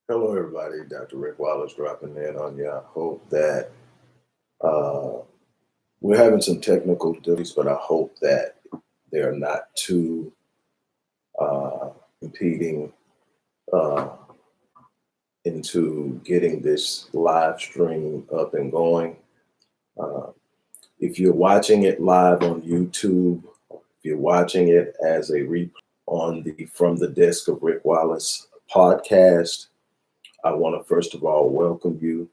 Hello, everybody. Dr. Rick Wallace dropping in on you. I hope that uh, we're having some technical difficulties, but I hope that they're not too impeding uh, into getting this live stream up and going. Uh, if you're watching it live on YouTube, if you're watching it as a replay on the From the Desk of Rick Wallace podcast, I want to first of all welcome you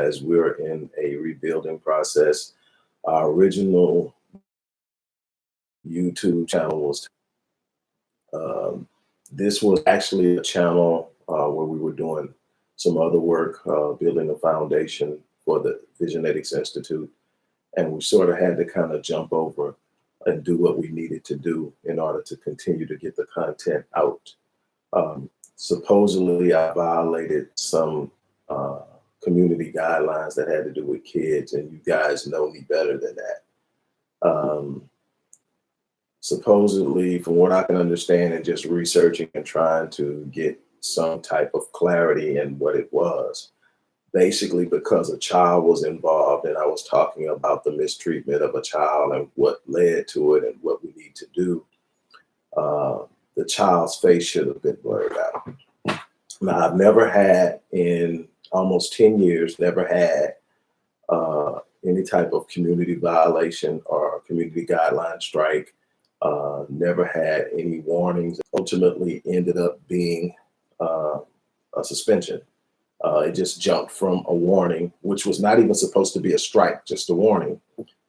as we're in a rebuilding process. Our original YouTube channel was um, this was actually a channel where we were doing some other work, building a foundation for the Visionetics Institute, and we sort of had to kind of jump over and do what we needed to do in order to continue to get the content out. Supposedly, I violated some uh, community guidelines that had to do with kids, and you guys know me better than that. Supposedly, from what I can understand, and just researching and trying to get some type of clarity in what it was, basically because a child was involved, and I was talking about the mistreatment of a child and what led to it and what we need to do. The child's face should have been blurred out. Now, I've never had, in almost 10 years, never had any type of community violation or community guideline strike. Never had any warnings. Ultimately ended up being a suspension. It just jumped from a warning, which was not even supposed to be a strike, just a warning,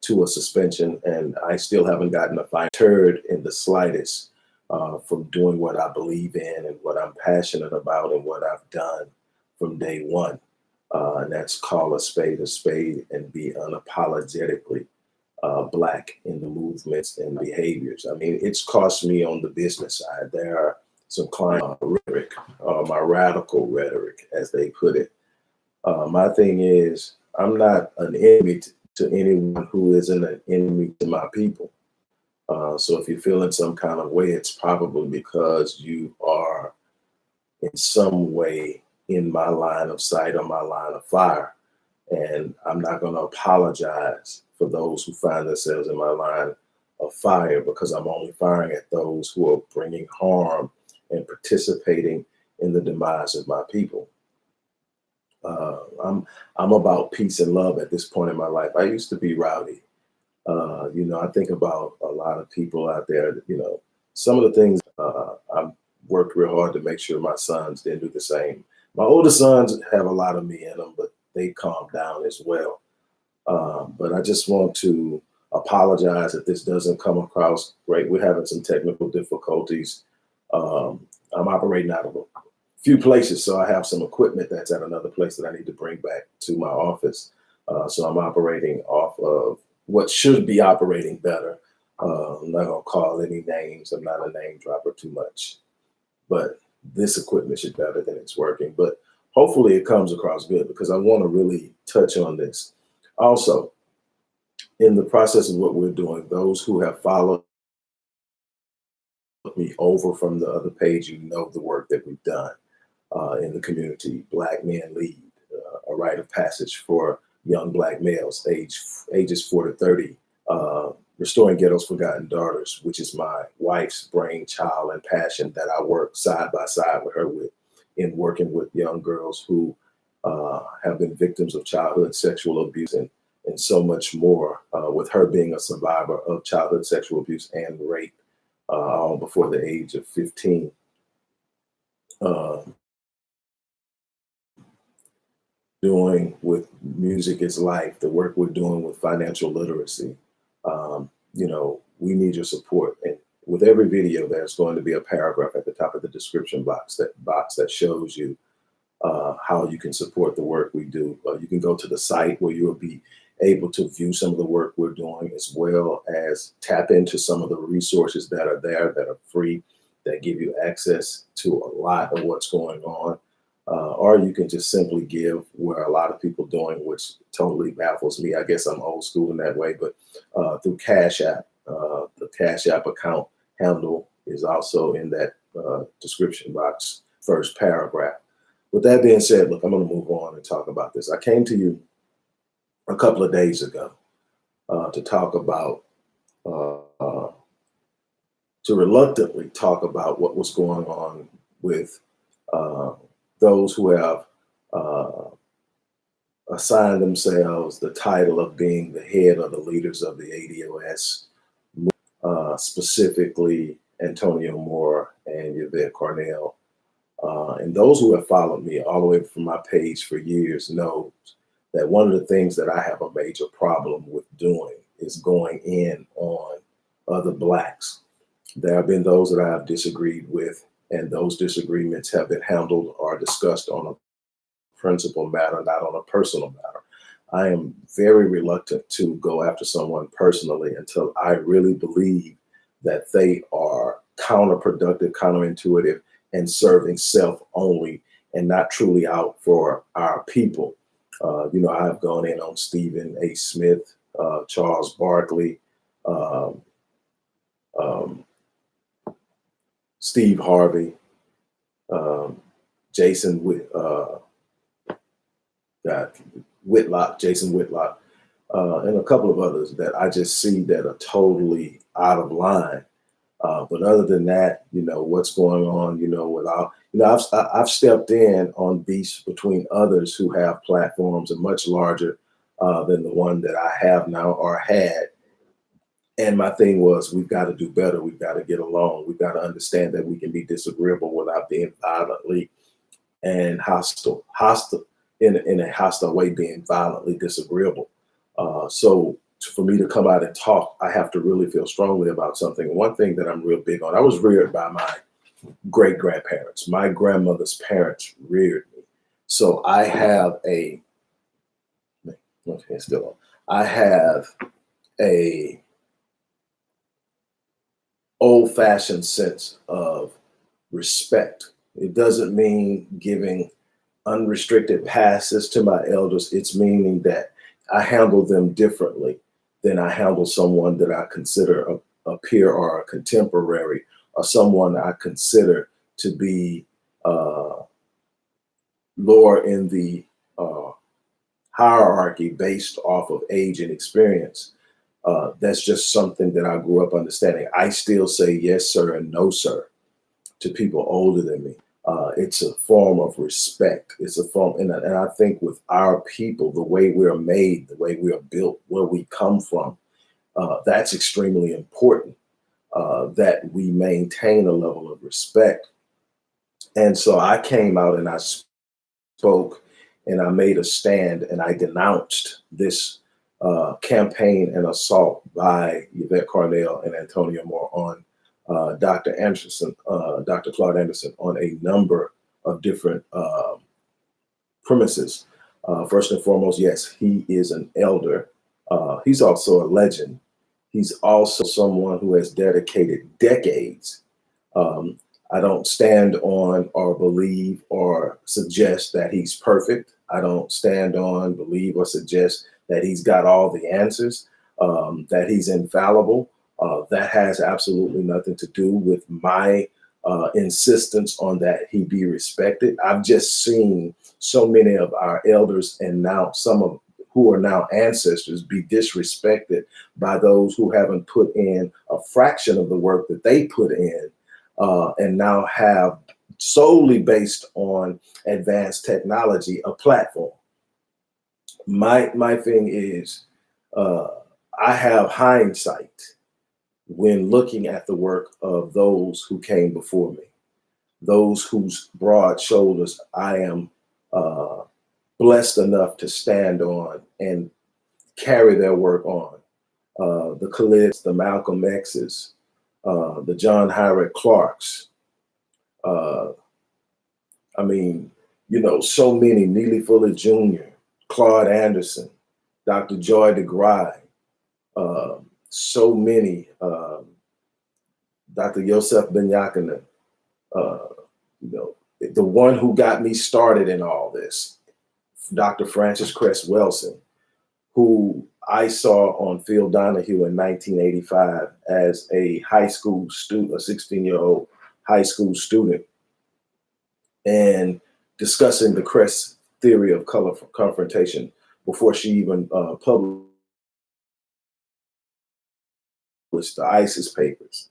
to a suspension. And I still haven't gotten a fine turd in the slightest from doing what I believe in and what I'm passionate about and what I've done from day one. And that's call a spade and be unapologetically Black in the movements and behaviors. I mean, it's cost me on the business side. There are some client rhetoric, my radical rhetoric, as they put it. My thing is, I'm not an enemy to anyone who isn't an enemy to my people. So if you're feeling some kind of way, it's probably because you are in some way in my line of sight or my line of fire. And I'm not going to apologize for those who find themselves in my line of fire, because I'm only firing at those who are bringing harm and participating in the demise of my people. I'm about peace and love at this point in my life. I used to be rowdy. I think about a lot of people out there that, some of the things I've worked real hard to make sure my sons didn't do the same. My older sons have a lot of me in them, but they calm down as well. But I just want to apologize if this doesn't come across great. We're having some technical difficulties. I'm operating out of a few places, so I have some equipment that's at another place that I need to bring back to my office. So I'm operating off of what should be operating better. I'm not going to call any names. I'm not a name dropper too much. But this equipment should be better than it's working. But hopefully it comes across good, because I want to really touch on this. Also, in the process of what we're doing, those who have followed me over from the other page, you know the work that we've done in the community. Black Men Lead, a rite of passage for young Black males ages 4 to 30. Restoring Ghettos Forgotten Daughters, which is my wife's brainchild and passion that I work side by side with her with, in working with young girls who have been victims of childhood sexual abuse and so much more, with her being a survivor of childhood sexual abuse and rape all before the age of 15. Doing with Music is Life, the work we're doing with financial literacy. We need your support. And with every video, there's going to be a paragraph at the top of the description box that shows you how you can support the work we do. You can go to the site where you'll be able to view some of the work we're doing, as well as tap into some of the resources that are there that are free, that give you access to a lot of what's going on. Or you can just simply give, where a lot of people doing, which totally baffles me. I guess I'm old school in that way, but through Cash App. The Cash App account handle is also in that description box, first paragraph. with that being said, look, I'm going to move on and talk about this. I came to you a couple of days ago to talk about, to reluctantly talk about what was going on with those who have uh, assigned themselves the title of being the head of the leaders of the ADOS, specifically Antonio Moore and Yvette Carnell. And those who have followed me all the way from my page for years know that one of the things that I have a major problem with doing is going in on other Blacks. There have been those that I have disagreed with, and those disagreements have been handled or discussed on a principal matter, not on a personal matter. I am very reluctant to go after someone personally until I really believe that they are counterproductive, counterintuitive, and serving self only and not truly out for our people. I've gone in on Stephen A. Smith, Charles Barkley, um, um, Steve Harvey, um, Jason Whitlock, Jason Whitlock, and a couple of others that I just see that are totally out of line. But other than that, what's going on, I've stepped in on beefs between others who have platforms and much larger than the one that I have now or had. And my thing was, we've got to do better. We've got to get along. We've got to understand that we can be disagreeable without being violently and hostile in a hostile way, being violently disagreeable. So for me to come out and talk, I have to really feel strongly about something. One thing that I'm real big on, I was reared by my great grandparents. My grandmother's parents reared me. So I have a old-fashioned sense of respect. It doesn't mean giving unrestricted passes to my elders. It's meaning that I handle them differently than I handle someone that I consider a peer or a contemporary, or someone I consider to be lower in the hierarchy based off of age and experience. That's just something that I grew up understanding. I still say yes, sir, and no, sir to people older than me. It's a form of respect. It's a form, and I think with our people, the way we're made, the way we are built, where we come from, that's extremely important, that we maintain a level of respect. And so I came out and I spoke and I made a stand and I denounced this campaign and assault by Yvette Carnell and Antonio Moore on Dr. Anderson, Dr. Claude Anderson, on a number of different premises. First and foremost, yes, he is an elder. He's also a legend. He's also someone who has dedicated decades. I don't stand on or believe or suggest that he's perfect. I don't stand on, believe, or suggest that he's got all the answers, that he's infallible. That has absolutely nothing to do with my insistence on that he be respected. I've just seen so many of our elders and now some of who are now ancestors be disrespected by those who haven't put in a fraction of the work that they put in, and now have, solely based on advanced technology, a platform. My thing is, I have hindsight when looking at the work of those who came before me, those whose broad shoulders I am blessed enough to stand on and carry their work on. The Khalids, the Malcolm X's, the John Howard Clarks. So many, Neely Fuller Jr., Claude Anderson, Dr. Joy DeGrasse, so many, Dr. Yosef Ben Yakinen, the one who got me started in all this, Dr. Francis Cress Welsing, who I saw on Phil Donahue in 1985 as a high school student, a 16-year-old high school student. And discussing the Crest theory of color confrontation before she even published the ISIS papers,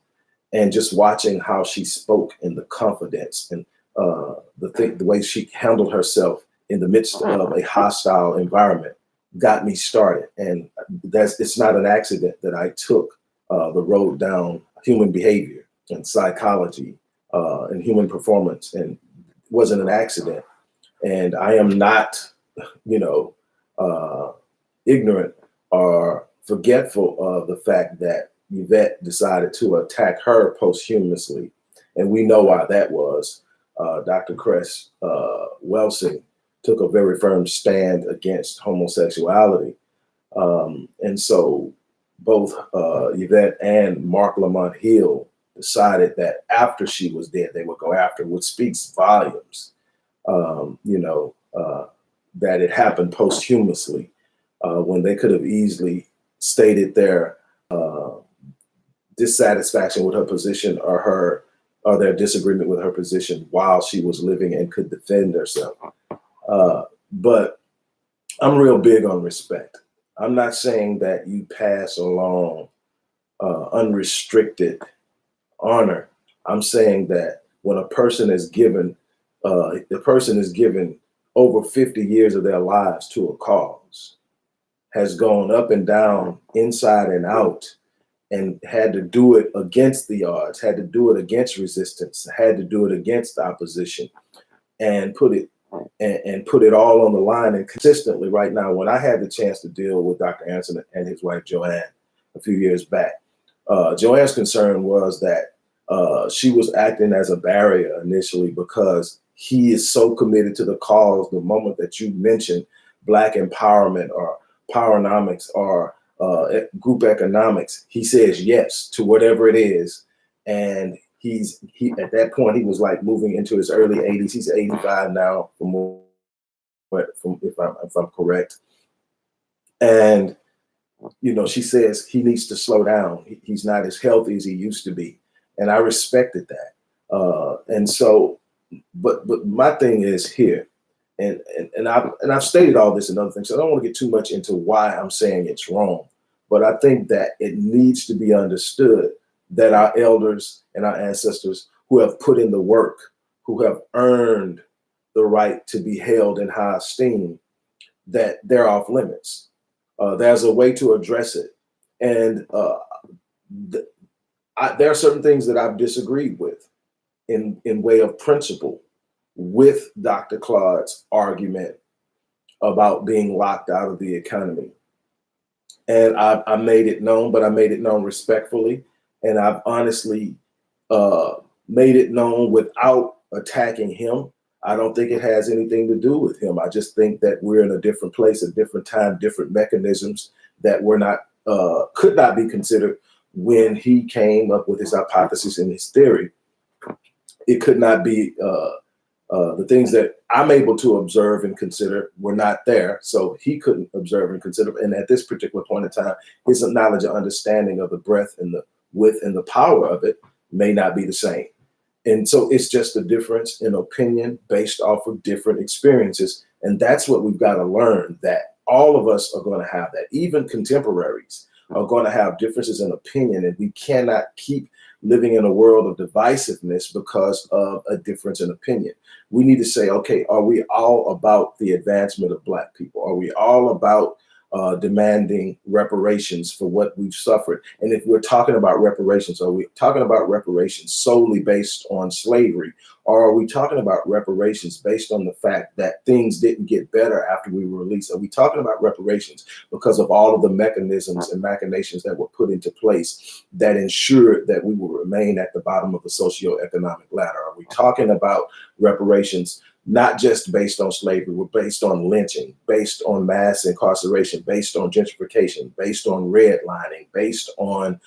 and just watching how she spoke in the confidence and the way she handled herself in the midst of a hostile environment got me started. And it's not an accident that I took the road down human behavior and psychology and human performance, and it wasn't an accident. And I am not, you know, ignorant or forgetful of the fact that Yvette decided to attack her posthumously. And we know why that was. Dr. Cress Welsing took a very firm stand against homosexuality. And so both Yvette and Mark Lamont Hill decided that after she was dead, they would go after her, which speaks volumes, that it happened posthumously when they could have easily stated their dissatisfaction with her position or their disagreement with her position while she was living and could defend herself. But I'm real big on respect. I'm not saying that you pass along unrestricted honor. I'm saying that when a person is given, the person is given over 50 years of their lives to a cause, has gone up and down, inside and out, and had to do it against the odds, had to do it against resistance, had to do it against opposition, and put it all on the line. And consistently right now, when I had the chance to deal with Dr. Anson and his wife Joanne a few years back, Joanne's concern was that she was acting as a barrier initially because he is so committed to the cause. The moment that you mention Black empowerment or powernomics or group economics, he says yes to whatever it is. And he at that point, he was like moving into his early 80s. He's 85 now, if I'm correct. And she says he needs to slow down. He's not as healthy as he used to be, and I respected that. And so, but my thing is here, and I've stated all this and other things, so I don't want to get too much into why I'm saying it's wrong. But I think that it needs to be understood that our elders and our ancestors who have put in the work, who have earned the right to be held in high esteem, that they're off limits. There's a way to address it. And there are certain things that I've disagreed with in way of principle with Dr. Claude's argument about being locked out of the economy. And I made it known, but I made it known respectfully. And I've honestly made it known without attacking him. I don't think it has anything to do with him. I just think that we're in a different place, a different time, different mechanisms that could not be considered when he came up with his hypothesis and his theory. It could not be the things that I'm able to observe and consider were not there. So he couldn't observe and consider. And at this particular point in time, his knowledge and understanding of the breadth and the width and the power of it may not be the same. And so it's just a difference in opinion based off of different experiences. And that's what we've got to learn, that all of us are going to have that. Even contemporaries are going to have differences in opinion. And we cannot keep living in a world of divisiveness because of a difference in opinion. We need to say, okay, are we all about the advancement of Black people? Are we all about demanding reparations for what we've suffered? And if we're talking about reparations, are we talking about reparations solely based on slavery? Or are we talking about reparations based on the fact that things didn't get better after we were released? Are we talking about reparations because of all of the mechanisms and machinations that were put into place that ensured that we will remain at the bottom of the socioeconomic ladder? Are we talking about reparations not just based on slavery, but based on lynching, based on mass incarceration, based on gentrification, based on redlining, based on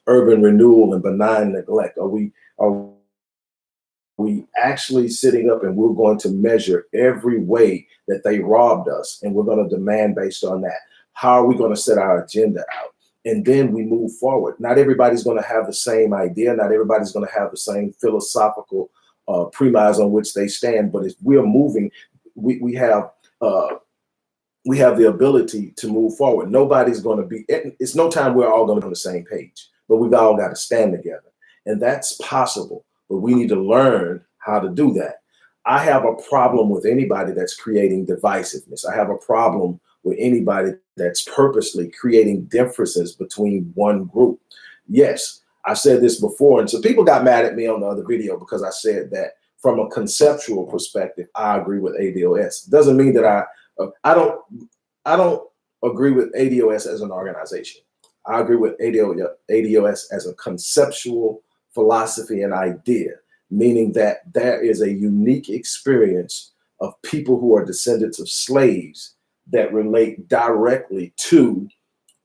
urban renewal and benign neglect? Are we actually sitting up and we're going to measure every way that they robbed us, and we're going to demand based on that? How are we going to set our agenda out? And then we move forward. Not everybody's going to have the same idea. Not everybody's going to have the same philosophical premise on which they stand. But if we're moving, we have the ability to move forward. Nobody's going to be. It's no time we're all going to be on the same page, but we've all got to stand together, and that's possible. But we need to learn how to do that. I have a problem with anybody that's creating divisiveness. I have a problem with anybody that's purposely creating differences between one group. Yes, I've said this before, and so people got mad at me on the other video because I said that from a conceptual perspective, I agree with ADOS. Doesn't mean that I don't agree with ADOS as an organization. I agree with ADOS as a conceptual philosophy and idea, meaning that there is a unique experience of people who are descendants of slaves that relate directly to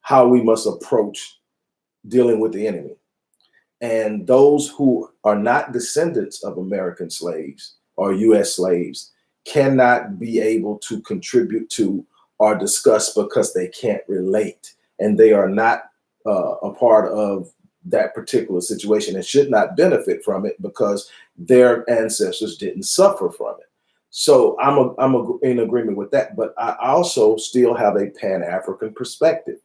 how we must approach dealing with the enemy. And those who are not descendants of American slaves or US slaves cannot be able to contribute to or discuss because they can't relate, and they are not a part of that particular situation and should not benefit from it because their ancestors didn't suffer from it. So I'm in agreement with that, but I also still have a Pan-African perspective.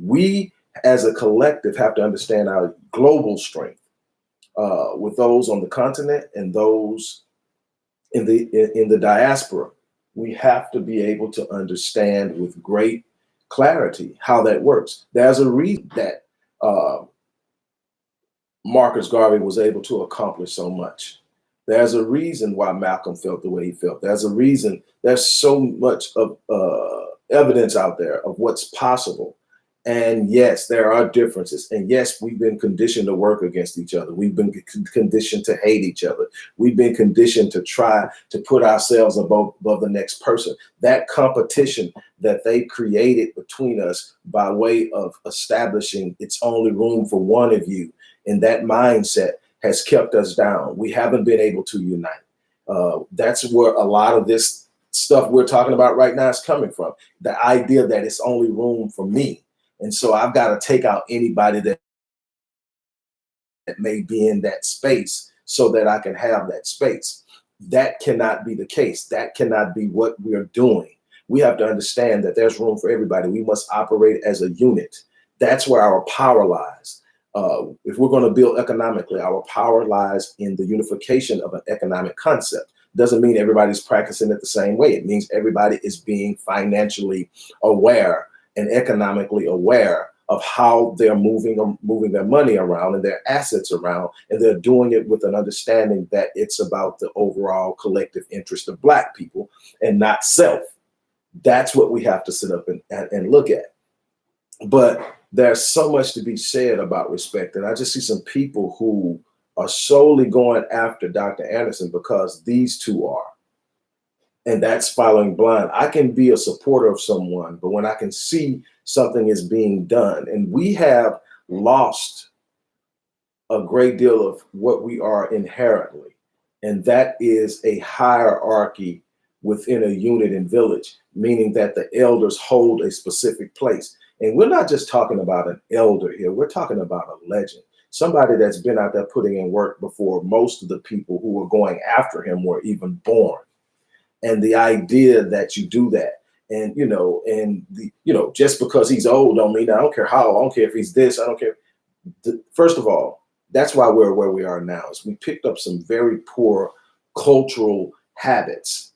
We as a collective have to understand our global strength with those on the continent and those in the diaspora. We have to be able to understand with great clarity how that works. There's a reason that Marcus Garvey was able to accomplish so much. There's a reason why Malcolm felt the way he felt. There's a reason. There's so much of evidence out there of what's possible. And yes, there are differences. And yes, we've been conditioned to work against each other. We've been conditioned to hate each other. We've been conditioned to try to put ourselves above the next person. That competition that they created between us by way of establishing it's only room for one of you, and that mindset has kept us down. We haven't been able to unite. That's where a lot of this stuff we're talking about right now is coming from. The idea that it's only room for me. And so I've got to take out anybody that may be in that space so that I can have that space. That cannot be the case. That cannot be what we're doing. We have to understand that there's room for everybody. We must operate as a unit. That's where our power lies. If we're going to build economically, our power lies in the unification of an economic concept. Doesn't mean everybody's practicing it the same way. It means everybody is being financially aware and economically aware of how they're moving their money around and their assets around, and they're doing it with an understanding that it's about the overall collective interest of Black people and not self. That's what we have to sit up and look at. But there's so much to be said about respect, and I just see some people who are solely going after Dr. Anderson because these two are. And that's following blind. I can be a supporter of someone, but when I can see something is being done, and we have lost a great deal of what we are inherently, and that is a hierarchy within a unit and village, meaning that the elders hold a specific place. And we're not just talking about an elder here, we're talking about a legend, somebody that's been out there putting in work before most of the people who were going after him were even born. And the idea that you do that, and just because he's old don't mean I don't care how, I don't care if he's this, I don't care. First of all, that's why we're where we are now. Is we picked up some very poor cultural habits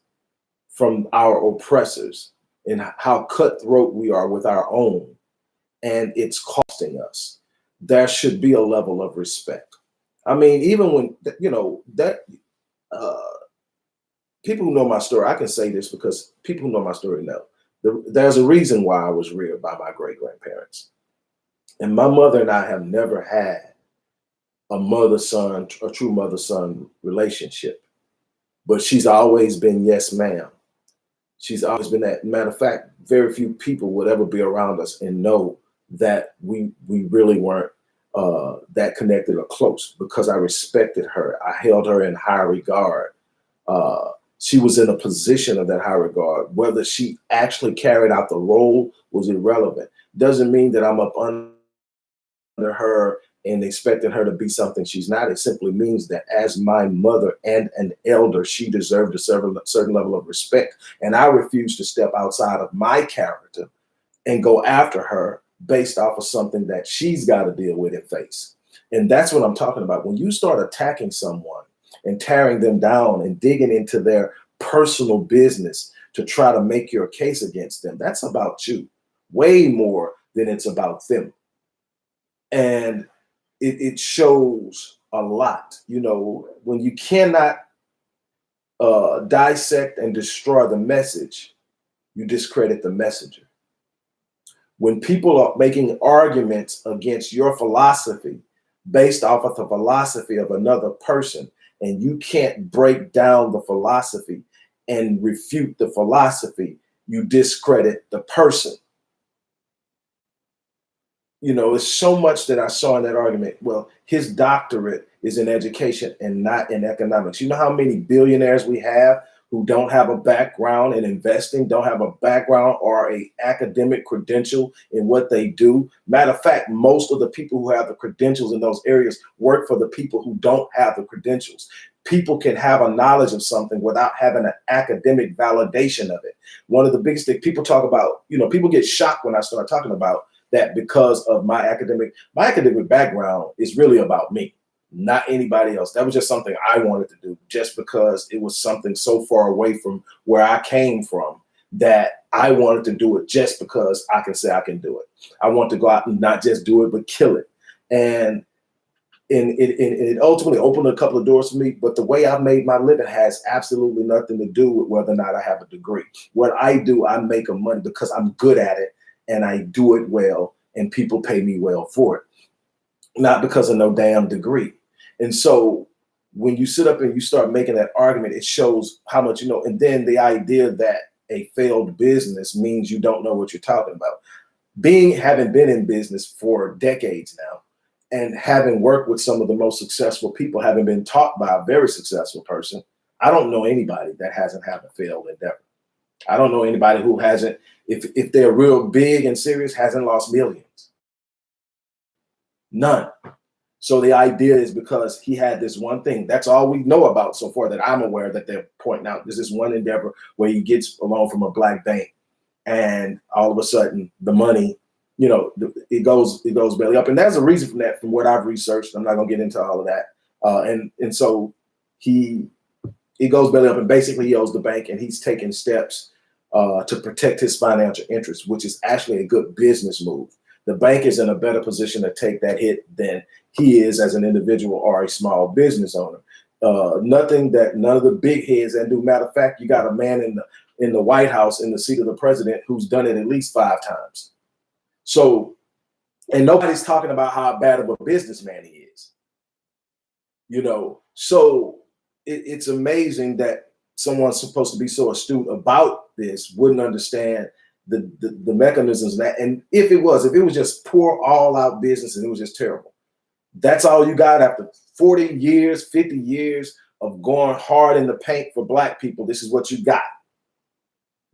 from our oppressors and how cutthroat we are with our own, and it's costing us. There should be a level of respect. I mean, even when people who know my story, I can say this because people who know my story know. There's a reason why I was reared by my great-grandparents. And my mother and I have never had a true mother-son relationship. But she's always been yes, ma'am. She's always been that. Matter of fact, very few people would ever be around us and know that we really weren't that connected or close because I respected her. I held her in high regard. She was in a position of that high regard. Whether she actually carried out the role was irrelevant. Doesn't mean that I'm up her and expecting her to be something she's not. It simply means that as my mother and an elder, she deserved a certain level of respect. And I refuse to step outside of my character and go after her based off of something that she's got to deal with and face. And that's what I'm talking about. When you start attacking someone and tearing them down and digging into their personal business to try to make your case against them, that's about you way more than it's about them. And it shows a lot, you know, when you cannot dissect and destroy the message, you discredit the messenger. When people are making arguments against your philosophy based off of the philosophy of another person, and you can't break down the philosophy and refute the philosophy, you discredit the person. You know, there's so much that I saw in that argument. Well, his doctorate is in education and not in economics. You know how many billionaires we have who don't have a background in investing, don't have a background or a academic credential in what they do? Matter of fact, most of the people who have the credentials in those areas work for the people who don't have the credentials. People can have a knowledge of something without having an academic validation of it. One of the biggest things people talk about, you know, people get shocked when I start talking about that because of my academic background is really about me, not anybody else. That was just something I wanted to do just because it was something so far away from where I came from that I wanted to do it just because I can say I can do it. I want to go out and not just do it, but kill it. And it ultimately opened a couple of doors for me, but the way I've made my living has absolutely nothing to do with whether or not I have a degree. What I do, I make a money because I'm good at it and I do it well and people pay me well for it, not because of no damn degree. And so when you sit up and you start making that argument, it shows how much you know. And then the idea that a failed business means you don't know what you're talking about. Having been in business for decades now, and having worked with some of the most successful people, having been taught by a very successful person, I don't know anybody that hasn't had a failed endeavor. I don't know anybody who hasn't, if they're real big and serious, hasn't lost millions. None. So the idea is because he had this one thing, that's all we know about so far that I'm aware that they're pointing out. There's this one endeavor where he gets a loan from a black bank and all of a sudden the money, you know, it goes belly up. And there's a reason for that from what I've researched. I'm not gonna get into all of that. And so he goes belly up and basically he owes the bank and he's taking steps to protect his financial interests, which is actually a good business move. The bank is in a better position to take that hit than he is as an individual or a small business owner. None of the big heads that do. Matter of fact, you got a man in the White House in the seat of the president who's done it at least 5 times. So, and nobody's talking about how bad of a businessman he is. You know, so it's amazing that someone's supposed to be so astute about this wouldn't understand the mechanisms of that. And if it was just poor all out business and it was just terrible, that's all you got after 40 years, 50 years of going hard in the paint for black people. This is what you got.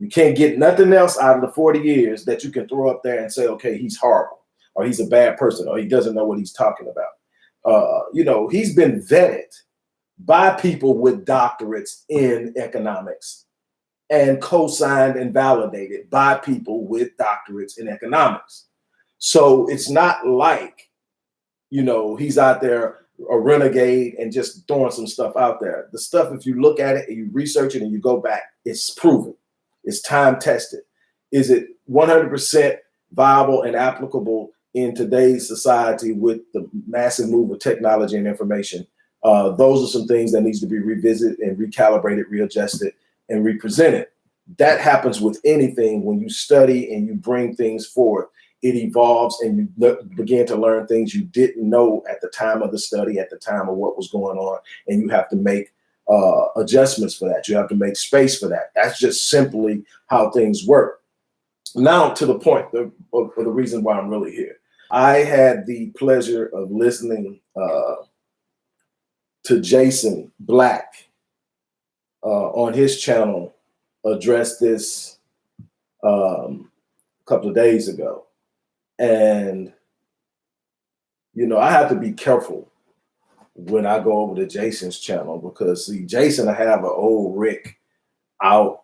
You can't get nothing else out of the 40 years that you can throw up there and say, okay, he's horrible or he's a bad person or he doesn't know what he's talking about. You know, he's been vetted by people with doctorates in economics and co-signed and validated by people with doctorates in economics. So it's not like, you know, he's out there a renegade and just throwing some stuff out there. The stuff, if you look at it and you research it and you go back, it's proven. It's time tested. Is it 100% viable and applicable in today's society with the massive move of technology and information? Those are some things that needs to be revisited and recalibrated, readjusted, and represented. That happens with anything when you study and you bring things forth. It evolves and you begin to learn things you didn't know at the time of the study, at the time of what was going on, and you have to make adjustments for that. You have to make space for that. That's just simply how things work. Now to the point of the reason why I'm really here. I had the pleasure of listening to Jason Black on his channel address this a couple of days ago. And You know, I have to be careful when I go over to Jason's channel because see, Jason I have an old Rick out,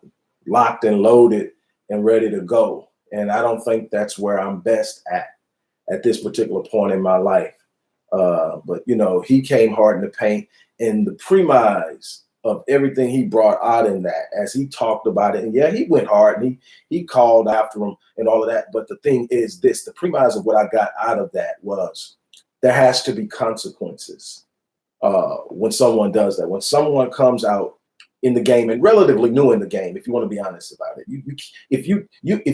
locked and loaded and ready to go. And I don't think that's where I'm best at this particular point in my life. But you know, he came hard in the paint, and the premise of everything he brought out in that, as he talked about it, and yeah, he went hard and he called after him and all of that. But the thing is this: the premise of what I got out of that was there has to be consequences when someone does that. When someone comes out in the game and relatively new in the game, if you want to be honest about it, if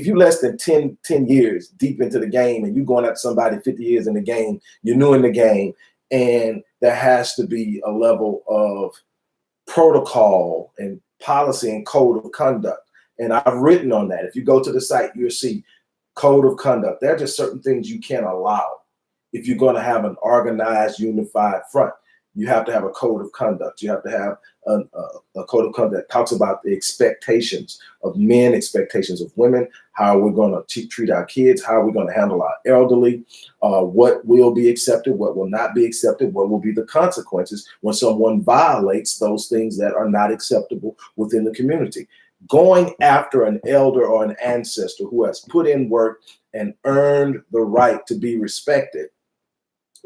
you less than 10 years deep into the game and you going at somebody 50 years in the game, you're new in the game, and there has to be a level of protocol and policy and code of conduct. And I've written on that. If you go to the site, you'll see code of conduct. There are just certain things you can't allow if you're going to have an organized, unified front. You have to have a code of conduct. You have to have a code of conduct that talks about the expectations of men, expectations of women, how we're going to treat our kids, how we're going to handle our elderly, what will be accepted, what will not be accepted, what will be the consequences when someone violates those things that are not acceptable within the community. Going after an elder or an ancestor who has put in work and earned the right to be respected.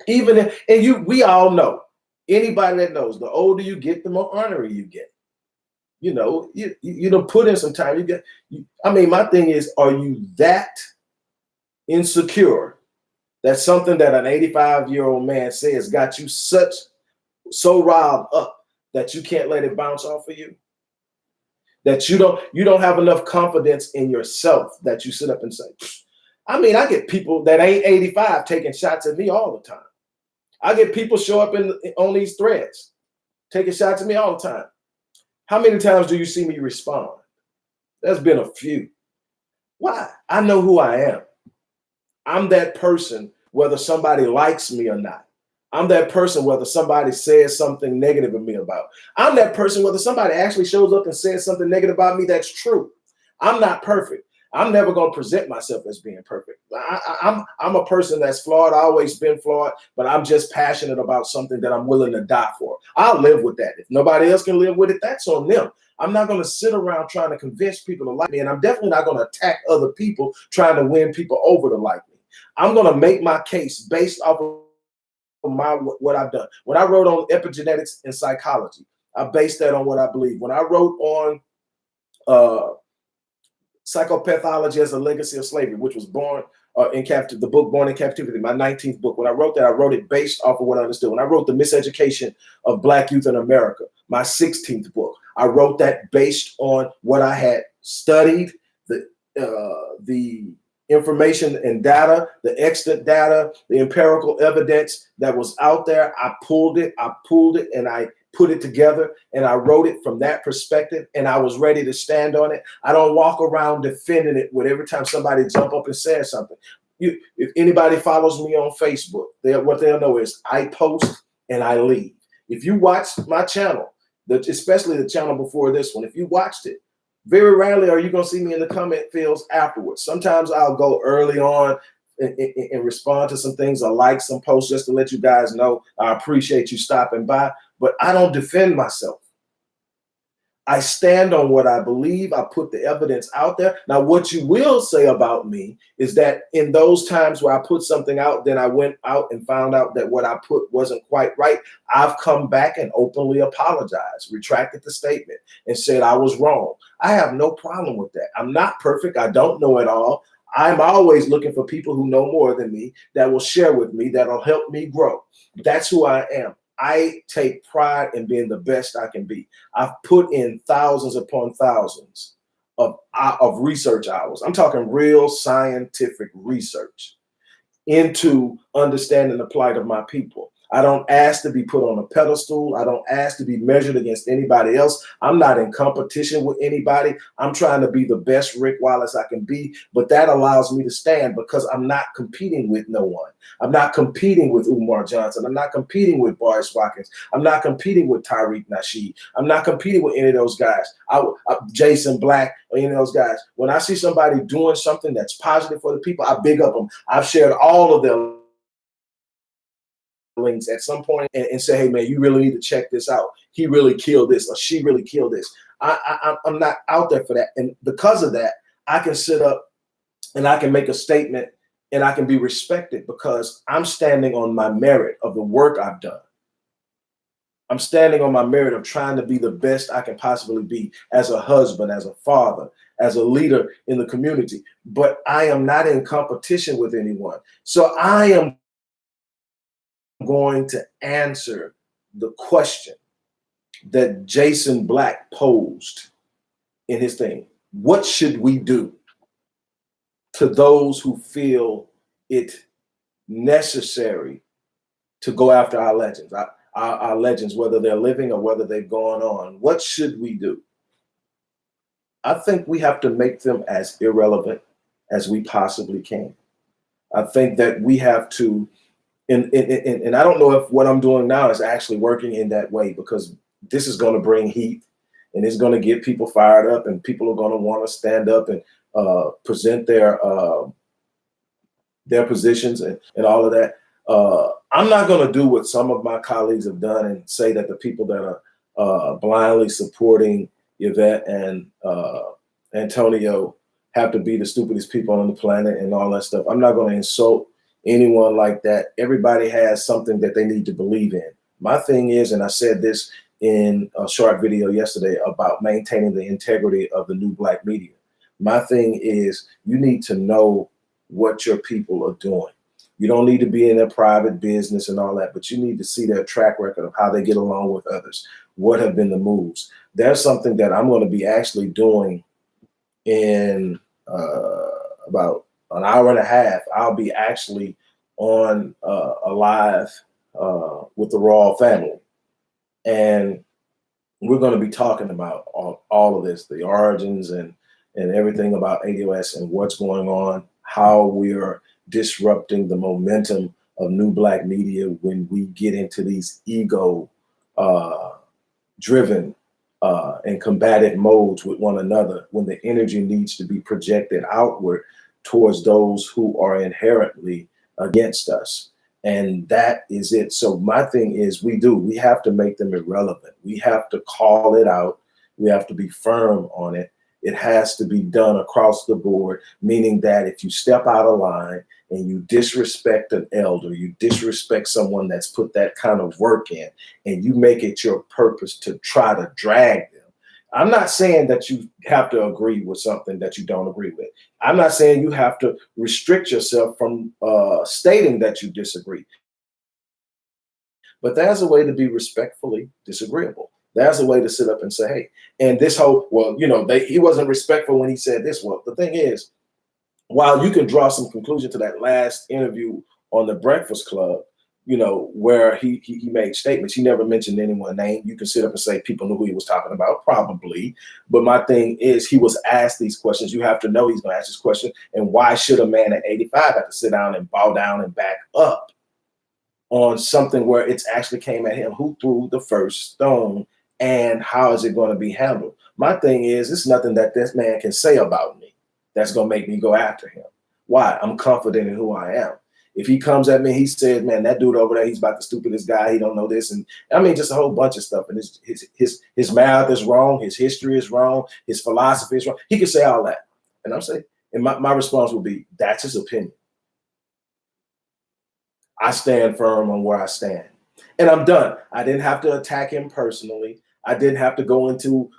Even if, we all know, anybody that knows, the older you get, the more honorary you get. You know, you don't put in some time. I mean, my thing is, are you that insecure that something that an 85-year-old man says got you so riled up that you can't let it bounce off of you? That you don't have enough confidence in yourself that you sit up and say, I mean, I get people that ain't 85 taking shots at me all the time. I get people show up on these threads, taking shots at me all the time. How many times do you see me respond? There's been a few. Why? I know who I am. I'm that person, whether somebody likes me or not. I'm that person, whether somebody says something negative of me about. I'm that person, whether somebody actually shows up and says something negative about me that's true. I'm not perfect. I'm never going to present myself as being perfect. I'm a person that's flawed. I've always been flawed, but I'm just passionate about something that I'm willing to die for. I'll live with that. If nobody else can live with it, that's on them. I'm not going to sit around trying to convince people to like me, and I'm definitely not going to attack other people trying to win people over to like me. I'm going to make my case based off of what I've done. When I wrote on epigenetics and psychology, I based that on what I believe. When I wrote on psychopathology as a legacy of slavery, which was born in captivity, the book Born in Captivity, my 19th book. When I wrote that, I wrote it based off of what I understood. When I wrote The Miseducation of Black Youth in America, my 16th book, I wrote that based on what I had studied, the information and data, the extant data, the empirical evidence that was out there. I pulled it, and I put it together, and I wrote it from that perspective, and I was ready to stand on it. I don't walk around defending it with every time somebody jump up and says something. If anybody follows me on Facebook, what they'll know is I post and I leave. If you watch my channel, especially the channel before this one, if you watched it, very rarely are you going to see me in the comment fields afterwards. Sometimes I'll go early on and respond to some things or like some posts just to let you guys know I appreciate you stopping by. But I don't defend myself. I stand on what I believe. I put the evidence out there. Now, what you will say about me is that in those times where I put something out, then I went out and found out that what I put wasn't quite right. I've come back and openly apologized, retracted the statement, and said I was wrong. I have no problem with that. I'm not perfect. I don't know it all. I'm always looking for people who know more than me that will share with me, that'll help me grow. That's who I am. I take pride in being the best I can be. I've put in thousands upon thousands of research hours. I'm talking real scientific research into understanding the plight of my people. I don't ask to be put on a pedestal. I don't ask to be measured against anybody else. I'm not in competition with anybody. I'm trying to be the best Rick Wallace I can be, but that allows me to stand because I'm not competing with no one. I'm not competing with Umar Johnson. I'm not competing with Boris Watkins. I'm not competing with Tariq Nasheed. I'm not competing with any of those guys. Jason Black or any of those guys. When I see somebody doing something that's positive for the people, I big up them. I've shared all of their links at some point and say, hey man, you really need to check this out. He really killed this, or she really killed this. I'm not out there for that. And because of that, I can sit up and I can make a statement and I can be respected because I'm standing on my merit of the work I've done. I'm standing on my merit of trying to be the best I can possibly be as a husband, as a father, as a leader in the community. But I am not in competition with anyone. So I am going to answer the question that Jason Black posed in his thing. What should we do to those who feel it necessary to go after our legends, our legends, whether they're living or whether they've gone on? What should we do? I think we have to make them as irrelevant as we possibly can. I think that we have to, and I don't know if what I'm doing now is actually working in that way, because this is going to bring heat and it's going to get people fired up, and people are going to want to stand up and present their positions and all of that. I'm not going to do what some of my colleagues have done and say that the people that are blindly supporting Yvette and Antonio have to be the stupidest people on the planet and all that stuff. I'm not going to insult anyone like that. Everybody has something that they need to believe in. My thing is, and I said this in a short video yesterday about maintaining the integrity of the new Black media. My thing is, you need to know what your people are doing. You don't need to be in their private business and all that, but you need to see their track record of how they get along with others. What have been the moves? There's something that I'm going to be actually doing in about an hour and a half. I'll be actually on a live with the Raw family. And we're going to be talking about all of this, the origins and everything about ADOS and what's going on, how we're disrupting the momentum of new Black media when we get into these ego driven and combative modes with one another, when the energy needs to be projected outward towards those who are inherently against us. And that is it. So my thing is, we have to make them irrelevant. We have to call it out. We have to be firm on it. It has to be done across the board, meaning that if you step out of line and you disrespect an elder, you disrespect someone that's put that kind of work in, and you make it your purpose to try to drag them. I'm not saying that you have to agree with something that you don't agree with. I'm not saying you have to restrict yourself from stating that you disagree. But there's a way to be respectfully disagreeable. There's a way to sit up and say, hey, and this whole, well, you know, he wasn't respectful when he said this. Well, the thing is, while you can draw some conclusion to that last interview on the Breakfast Club, you know, where he made statements, he never mentioned anyone's name. You can sit up and say people knew who he was talking about, probably. But my thing is, he was asked these questions. You have to know he's going to ask this question. And why should a man at 85 have to sit down and bow down and back up on something where it's actually came at him? Who threw the first stone, and how is it going to be handled? My thing is, it's nothing that this man can say about me that's going to make me go after him. Why? I'm confident in who I am. If he comes at me, he says, man, that dude over there, he's about the stupidest guy. He don't know this. And I mean, just a whole bunch of stuff. And his math is wrong. His history is wrong. His philosophy is wrong. He could say all that. And I'm saying, and my response would be, that's his opinion. I stand firm on where I stand. And I'm done. I didn't have to attack him personally. I didn't have to go into,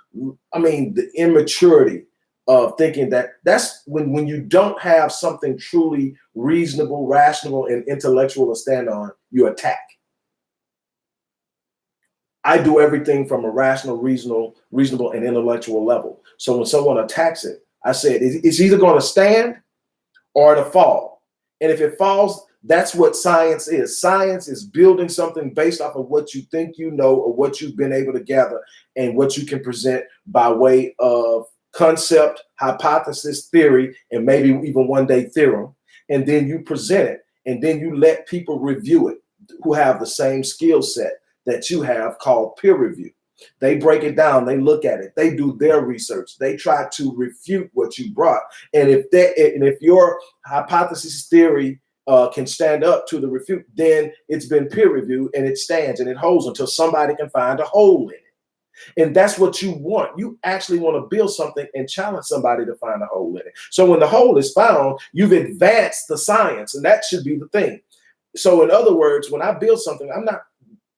I mean, the immaturity of thinking that that's when you don't have something truly reasonable, rational, and intellectual to stand on, you attack. I do everything from a rational, reasonable, and intellectual level. So when someone attacks it, I said, it's either going to stand or to fall. And if it falls, that's what science is. Science is building something based off of what you think you know, or what you've been able to gather, and what you can present by way of concept, hypothesis, theory, and maybe even one day theorem. And then you present it, and then you let people review it who have the same skill set that you have, called peer review. They break it down, they look at it, they do their research, they try to refute what you brought. And if your hypothesis, theory, can stand up to the refute, then it's been peer reviewed and it stands and it holds until somebody can find a hole in it. And that's what you want. You actually want to build something and challenge somebody to find a hole in it. So when the hole is found, you've advanced the science, and that should be the thing. So in other words, when I build something, I'm not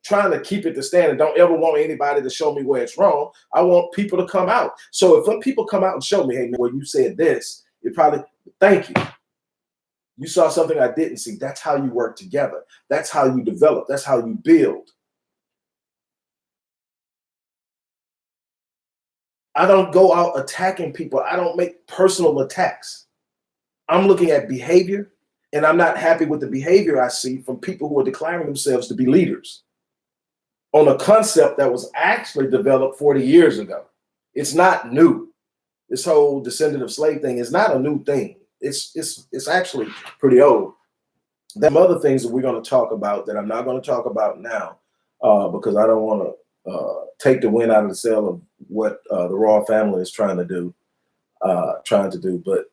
trying to keep it to stand and don't ever want anybody to show me where it's wrong. I want people to come out. So if when people come out and show me, hey, man, well, you said this, it probably, thank you. You saw something I didn't see. That's how you work together. That's how you develop. That's how you build. I don't go out attacking people. I don't make personal attacks. I'm looking at behavior, and I'm not happy with the behavior I see from people who are declaring themselves to be leaders on a concept that was actually developed 40 years ago. It's not new. This whole descendant of slave thing is not a new thing. It's actually pretty old. There are other things that we're going to talk about that I'm not going to talk about now because I don't want to take the wind out of the sail of what the royal family is trying to do. But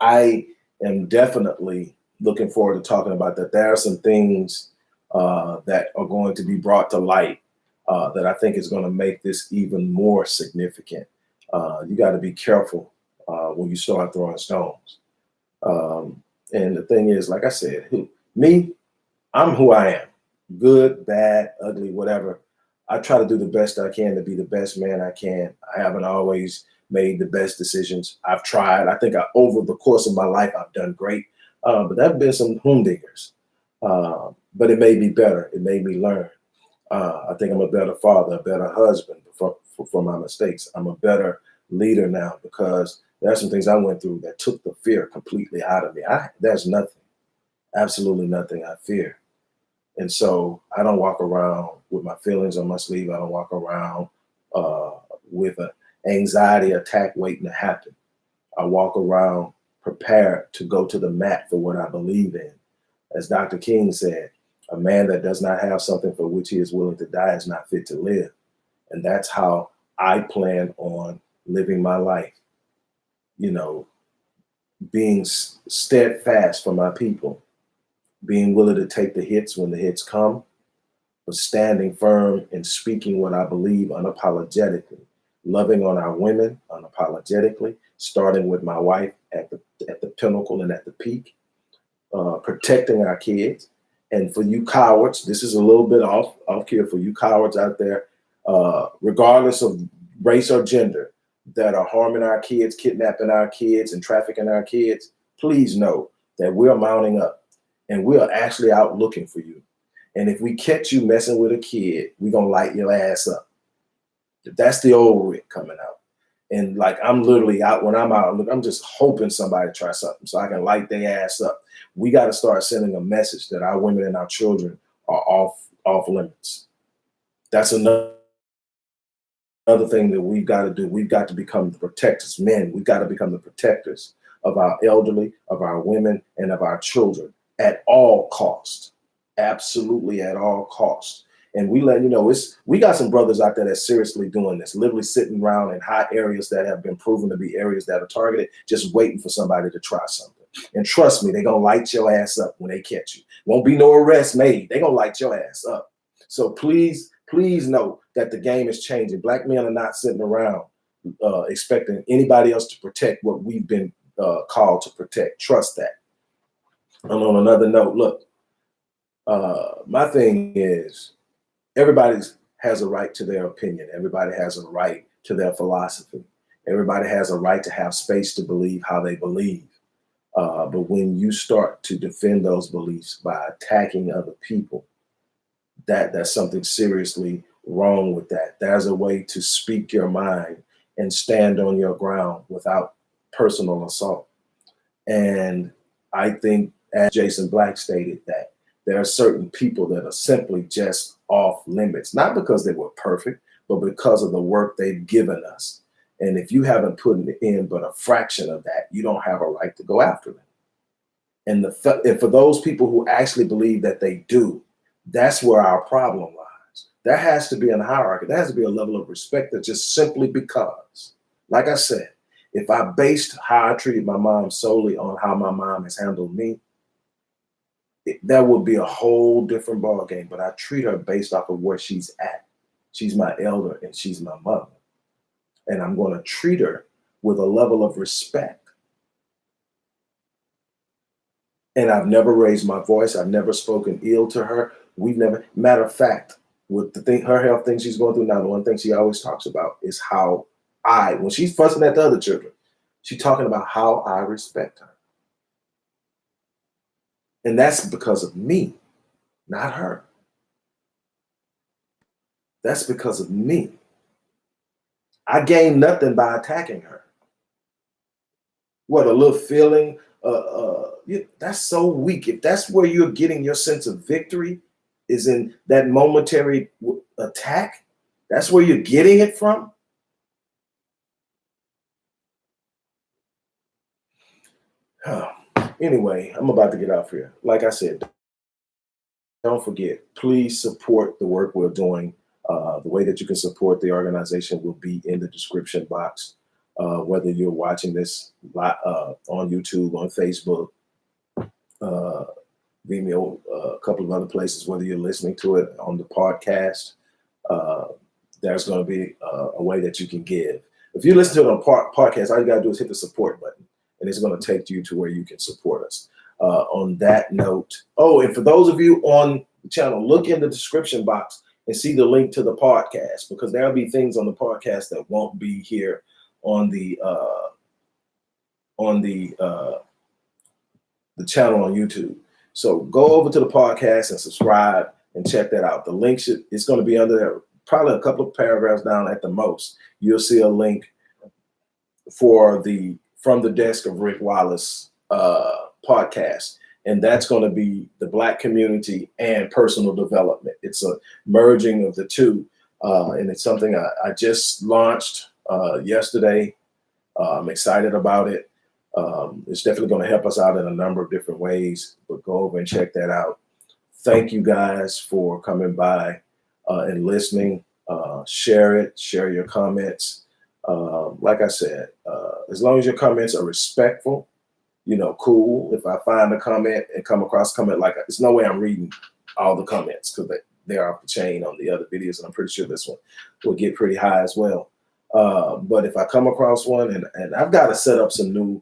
I am definitely looking forward to talking about that. There are some things that are going to be brought to light that I think is going to make this even more significant. You got to be careful when you start throwing stones. And the thing is, like I said, I'm who I am. Good, bad, ugly, whatever. I try to do the best I can to be the best man I can. I haven't always made the best decisions. I've tried. I think over the course of my life, I've done great. But there have been some humdingers. But it made me better. It made me learn. I think I'm a better father, a better husband for my mistakes. I'm a better leader now because there are some things I went through that took the fear completely out of me. There's nothing, absolutely nothing I fear. And so I don't walk around with my feelings on my sleeve. I don't walk around with an anxiety attack waiting to happen. I walk around prepared to go to the mat for what I believe in. As Dr. King said, a man that does not have something for which he is willing to die is not fit to live. And that's how I plan on living my life. You know, being steadfast for my people, being willing to take the hits when the hits come, but standing firm and speaking what I believe unapologetically, loving on our women unapologetically, starting with my wife at the pinnacle and at the peak, protecting our kids. And for you cowards, this is a little bit off here for you cowards out there, regardless of race or gender, that are harming our kids, kidnapping our kids, and trafficking our kids, please know that we're mounting up and we are actually out looking for you. And if we catch you messing with a kid, we're going to light your ass up. That's the old Rick coming out. And like, I'm literally out when I'm out, look, I'm just hoping somebody tries something so I can light their ass up. We got to start sending a message that our women and our children are off limits. That's another thing that we've got to do. We've got to become the protectors. Men, we've got to become the protectors of our elderly, of our women, and of our children at all costs. Absolutely at all costs. And we we got some brothers out there that's seriously doing this, literally sitting around in hot areas that have been proven to be areas that are targeted, just waiting for somebody to try something. And trust me, they're going to light your ass up when they catch you. Won't be no arrest made. They're going to light your ass up. So please know that the game is changing. Black men are not sitting around expecting anybody else to protect what we've been called to protect. Trust that. And on another note, look, my thing is everybody has a right to their opinion. Everybody has a right to their philosophy. Everybody has a right to have space to believe how they believe. But when you start to defend those beliefs by attacking other people, that's something seriously wrong with that. There's a way to speak your mind and stand on your ground without personal assault. And I think, as Jason Black stated, that there are certain people that are simply just off limits, not because they were perfect, but because of the work they've given us. And if you haven't put in but a fraction of that, you don't have a right to go after them. And for those people who actually believe that they do, that's where our problem lies. There has to be a hierarchy. There has to be a level of respect that just simply because, like I said, if I based how I treated my mom solely on how my mom has handled me, that would be a whole different ball game. But I treat her based off of where she's at. She's my elder and she's my mother. And I'm going to treat her with a level of respect. And I've never raised my voice. I've never spoken ill to her. We've never, matter of fact, with the thing, her health thing she's going through now, the one thing she always talks about is how when she's fussing at the other children, she's talking about how I respect her. And that's because of me, not her. That's because of me. I gain nothing by attacking her. What, a little feeling? That's so weak. If that's where you're getting your sense of victory, is in that momentary attack, that's where you're getting it from. Anyway, I'm about to get off here. Like I said, don't forget, please support the work we're doing. The way that you can support the organization will be in the description box. Whether you're watching this on YouTube, on Facebook, Vimeo, a couple of other places, whether you're listening to it on the podcast, there's going to be a way that you can give. If you listen to it on podcast, all you got to do is hit the support button, and it's going to take you to where you can support us. On that note, and for those of you on the channel, look in the description box and see the link to the podcast, because there'll be things on the podcast that won't be here on the channel on YouTube. So go over to the podcast and subscribe and check that out. The link it's going to be under there, probably a couple of paragraphs down at the most. You'll see a link for the From the Desk of Rick Wallace podcast. And that's going to be the Black community and personal development. It's a merging of the two. And it's something I just launched yesterday. I'm excited about it. It's definitely going to help us out in a number of different ways, but go over and check that out. Thank you guys for coming by and listening. Share it, share your comments. Like I said, as long as your comments are respectful, cool. If I find a comment and come across a comment, like, there's no way I'm reading all the comments, because they're off the chain on the other videos, and I'm pretty sure this one will get pretty high as well. But if I come across one, and I've got to set up some new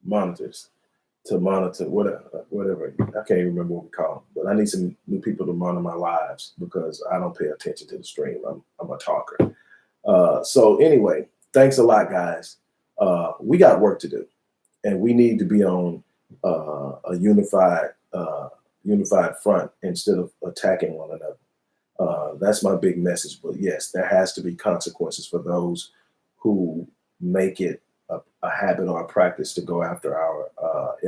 monitors to monitor whatever. I can't even remember what we call them, but I need some new people to monitor my lives, because I don't pay attention to the stream. I'm a talker. So anyway, thanks a lot, guys. We got work to do, and we need to be on a unified front instead of attacking one another. That's my big message. But yes, there has to be consequences for those who make it a habit or a practice to go after our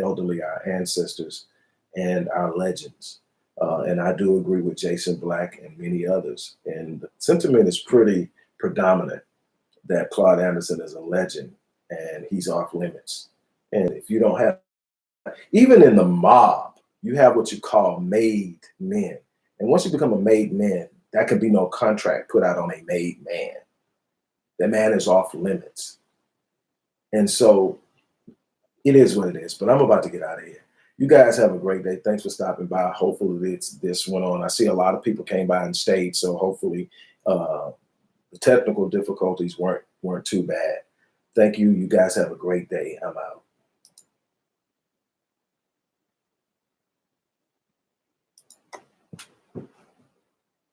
elderly, our ancestors, and our legends. And I do agree with Jason Black and many others. And the sentiment is pretty predominant that Claude Anderson is a legend and he's off limits. And if you don't have, even in the mob, you have what you call made men. And once you become a made man, that can be no contract put out on a made man. That man is off limits. And so it is what it is. But I'm about to get out of here. You guys have a great day. Thanks for stopping by. Hopefully this went on. I see a lot of people came by and stayed. So hopefully the technical difficulties weren't too bad. Thank you. You guys have a great day. I'm out.